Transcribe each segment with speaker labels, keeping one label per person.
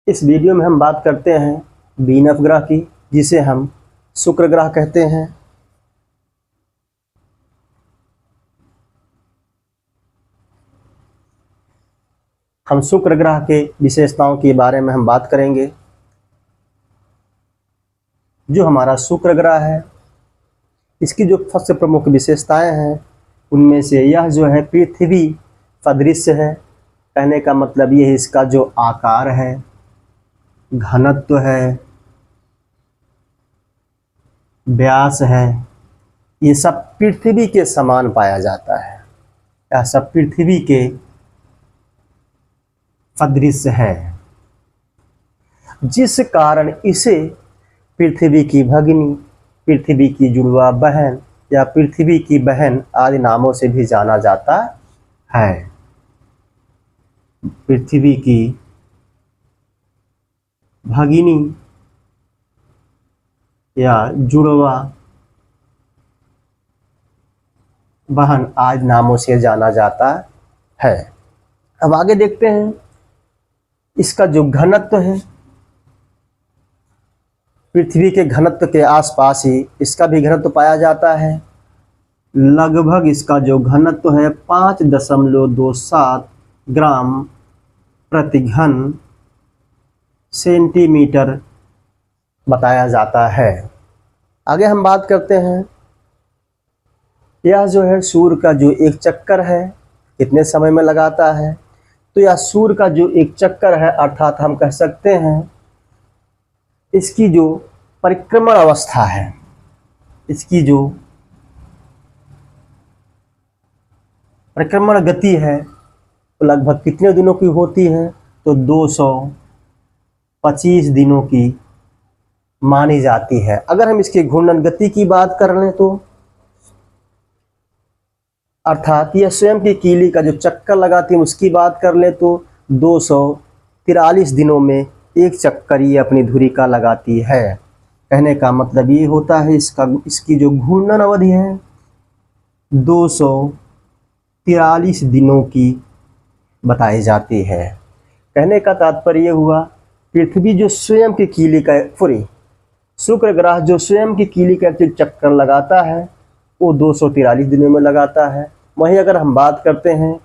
Speaker 1: इस वीडियो में हम बात करते हैं वीनस ग्रह की, जिसे हम शुक्र ग्रह कहते हैं। हम शुक्र ग्रह के विशेषताओं के बारे में हम बात करेंगे। जो हमारा शुक्र ग्रह है, इसकी जो सबसे प्रमुख विशेषताएं हैं उनमें से यह जो है पृथ्वी सदृश है। कहने का मतलब ये है इसका जो आकार है, घनत्व है, व्यास है, ये सब पृथ्वी के समान पाया जाता है। यह सब पृथ्वी के सदृश है, जिस कारण इसे पृथ्वी की भगिनी, पृथ्वी की जुड़वा बहन या पृथ्वी की बहन आदि नामों से भी जाना जाता है। पृथ्वी की भगिनी या जुड़वा बहन आदि नामों से जाना जाता है। अब आगे देखते हैं इसका जो घनत्व है, पृथ्वी के घनत्व के आसपास ही इसका भी घनत्व पाया जाता है। लगभग इसका जो घनत्व है 5.27 ग्राम प्रति घन सेंटीमीटर बताया जाता है। आगे हम बात करते हैं, यह जो है सूर्य का जो एक चक्कर है कितने समय में लगाता है। तो यह सूर्य का जो एक चक्कर है, अर्थात हम कह सकते हैं इसकी जो परिक्रमण अवस्था है, इसकी जो परिक्रमण गति है तो लगभग कितने दिनों की होती है, तो 225 दिनों की मानी जाती है। अगर हम इसके घूर्णन गति की बात कर लें तो अर्थात यह स्वयं की कीली का जो चक्कर लगाती है उसकी बात कर लें तो 243 दिनों में एक चक्कर ये अपनी धुरी का लगाती है। कहने का मतलब ये होता है इसकी जो घूर्णन अवधि है 243 दिनों की बताई जाती है। कहने का तात्पर्य हुआ पृथ्वी जो स्वयं की कीली का शुक्र ग्रह जो स्वयं की कीली का जो चक्कर लगाता है वो 243 दिनों में लगाता है। वहीं अगर हम बात करते हैं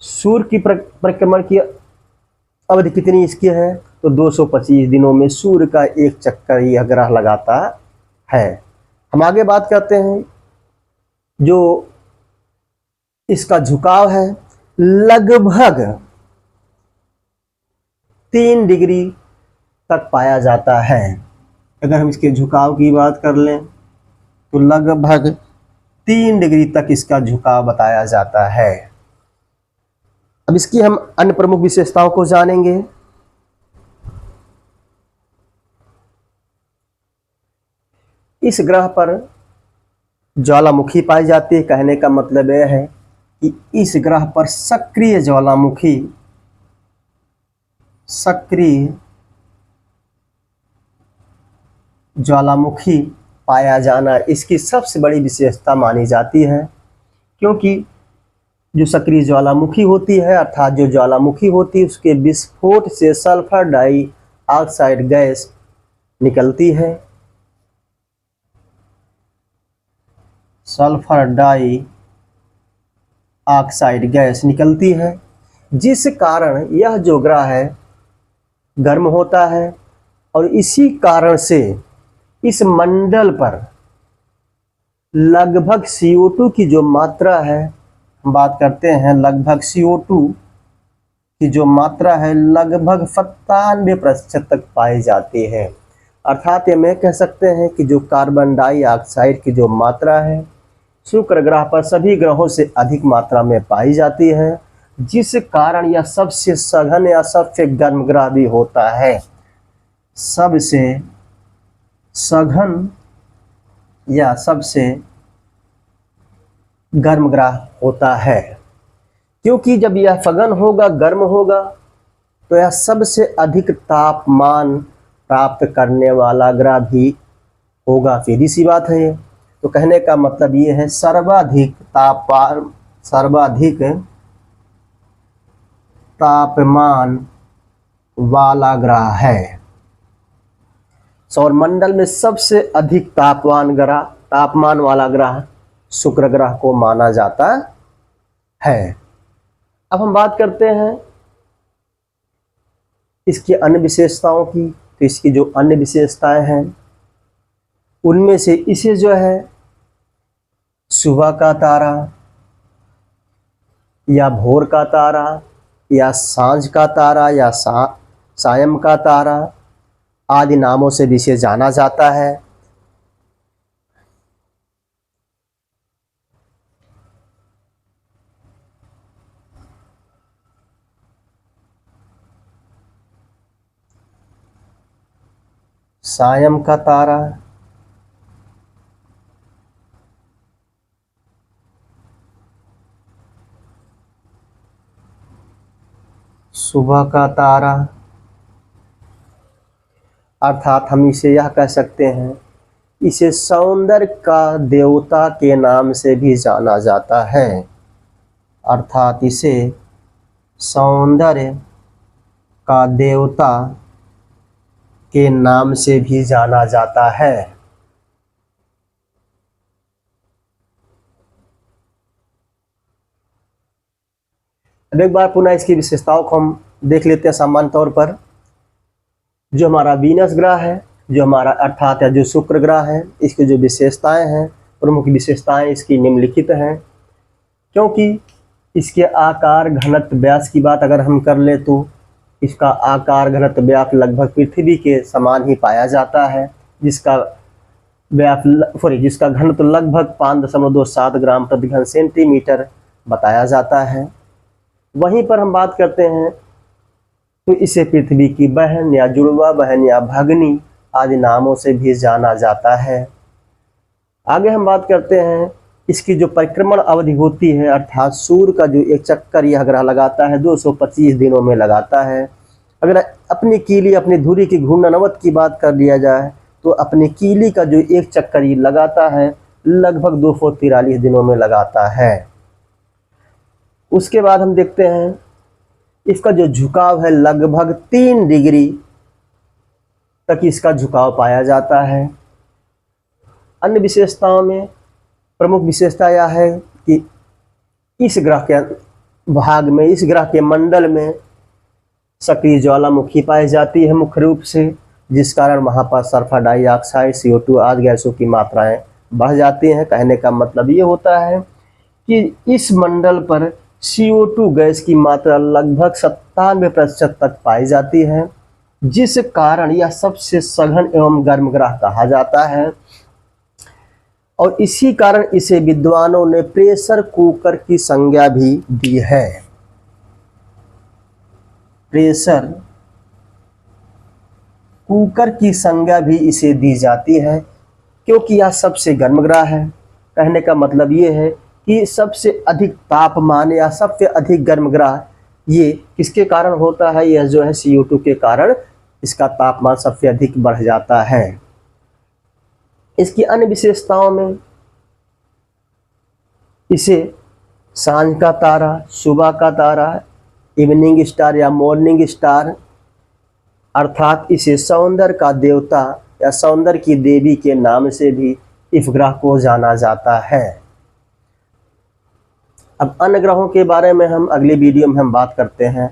Speaker 1: सूर्य की परिक्रमण की अवधि कितनी इसकी है, तो 225 दिनों में सूर्य का एक चक्कर यह ग्रह लगाता है। हम आगे बात करते हैं, जो इसका झुकाव है लगभग 3 डिग्री तक पाया जाता है। अगर हम इसके झुकाव की बात कर लें तो लगभग 3 डिग्री तक इसका झुकाव बताया जाता है। अब इसकी हम अन्य प्रमुख विशेषताओं को जानेंगे। इस ग्रह पर ज्वालामुखी पाई जाती है। कहने का मतलब यह है कि इस ग्रह पर सक्रिय ज्वालामुखी पाया जाना इसकी सबसे बड़ी विशेषता मानी जाती है, क्योंकि जो सक्रिय ज्वालामुखी होती है, अर्थात जो ज्वालामुखी होती है उसके विस्फोट से सल्फर डाइऑक्साइड गैस निकलती है। सल्फर डाइऑक्साइड गैस निकलती है, जिस कारण यह जो ग्रह है गर्म होता है और इसी कारण से इस मंडल पर लगभग CO2 की जो मात्रा है, हम बात करते हैं लगभग CO2 की जो मात्रा है लगभग 97% तक पाई जाती है। अर्थात ये मैं कह सकते हैं कि जो कार्बन डाइऑक्साइड की जो मात्रा है शुक्र ग्रह पर सभी ग्रहों से अधिक मात्रा में पाई जाती है, जिस कारण यह सबसे सघन या सबसे गर्म ग्रह भी होता है। सबसे सघन या सबसे गर्म ग्रह होता है, क्योंकि जब यह सघन होगा, गर्म होगा, तो यह सबसे अधिक तापमान प्राप्त करने वाला ग्रह भी होगा। सीधी सी बात है ये। तो कहने का मतलब ये है सर्वाधिक तापमान वाला ग्रह है। सौरमंडल में सबसे अधिक तापमान वाला ग्रह शुक्र ग्रह को माना जाता है। अब हम बात करते हैं इसकी अन्य विशेषताओं की। तो इसकी जो अन्य विशेषताएं हैं उनमें से इसे जो है सुबह का तारा या भोर का तारा या सांझ का तारा या सायं का तारा आदि नामों से भी इसे जाना जाता है। सायं का तारा, सुबह का तारा, अर्थात हम इसे यह कह सकते हैं, इसे सौंदर्य का देवता के नाम से भी जाना जाता है। अर्थात इसे सौंदर्य का देवता के नाम से भी जाना जाता है। अब एक बार पुनः इसकी विशेषताओं को हम देख लेते हैं। सामान्य तौर पर जो हमारा वीनस ग्रह है, जो हमारा अर्थात जो शुक्र ग्रह है, इसकी जो विशेषताएं हैं, प्रमुख विशेषताएं इसकी निम्नलिखित हैं। क्योंकि इसके आकार घनत्व व्यास की बात अगर हम कर ले तो इसका आकार घनत्व व्यास लगभग पृथ्वी के समान ही पाया जाता है, जिसका घनत्व लगभग 5.27 ग्राम प्रति घन सेंटीमीटर बताया जाता है। वहीं पर हम बात करते हैं तो इसे पृथ्वी की बहन या जुड़वा बहन या भगनी आदि नामों से भी जाना जाता है। आगे हम बात करते हैं इसकी जो परिक्रमण अवधि होती है, अर्थात सूर्य का जो एक चक्कर यह ग्रह लगाता है 225 दिनों में लगाता है। अगर अपनी कीली अपनी धुरी की घूर्णनवत की बात कर लिया जाए तो अपनी कीली का जो एक चक्कर ये लगाता है लगभग 243 दिनों में लगाता है। उसके बाद हम देखते हैं इसका जो झुकाव है लगभग 3 डिग्री तक इसका झुकाव पाया जाता है। अन्य विशेषताओं में प्रमुख विशेषता यह है कि इस ग्रह के भाग में, इस ग्रह के मंडल में सक्रिय ज्वालामुखी पाई जाती है मुख्य रूप से, जिस कारण वहाँ पर सल्फर डाइऑक्साइड, CO2 आदि गैसों की मात्राएं बढ़ जाती हैं। कहने का मतलब ये होता है कि इस मंडल पर CO2 गैस की मात्रा लगभग 97% तक पाई जाती है, जिस कारण यह सबसे सघन एवं गर्म ग्रह कहा जाता है। और इसी कारण इसे विद्वानों ने प्रेशर कुकर की संज्ञा भी दी है। प्रेशर कुकर की संज्ञा भी इसे दी जाती है, क्योंकि यह सबसे गर्म ग्रह है। कहने का मतलब ये है कि सबसे अधिक तापमान या सबसे अधिक गर्म ग्रह ये किसके कारण होता है? यह जो है CO2 के कारण इसका तापमान सबसे अधिक बढ़ जाता है। इसकी अन्य विशेषताओं में इसे सांझ का तारा, सुबह का तारा, इवनिंग स्टार या मॉर्निंग स्टार, अर्थात इसे सौंदर्य का देवता या सौंदर्य की देवी के नाम से भी इस ग्रह को जाना जाता है। अब अन्य ग्रहों के बारे में हम अगले वीडियो में हम बात करते हैं।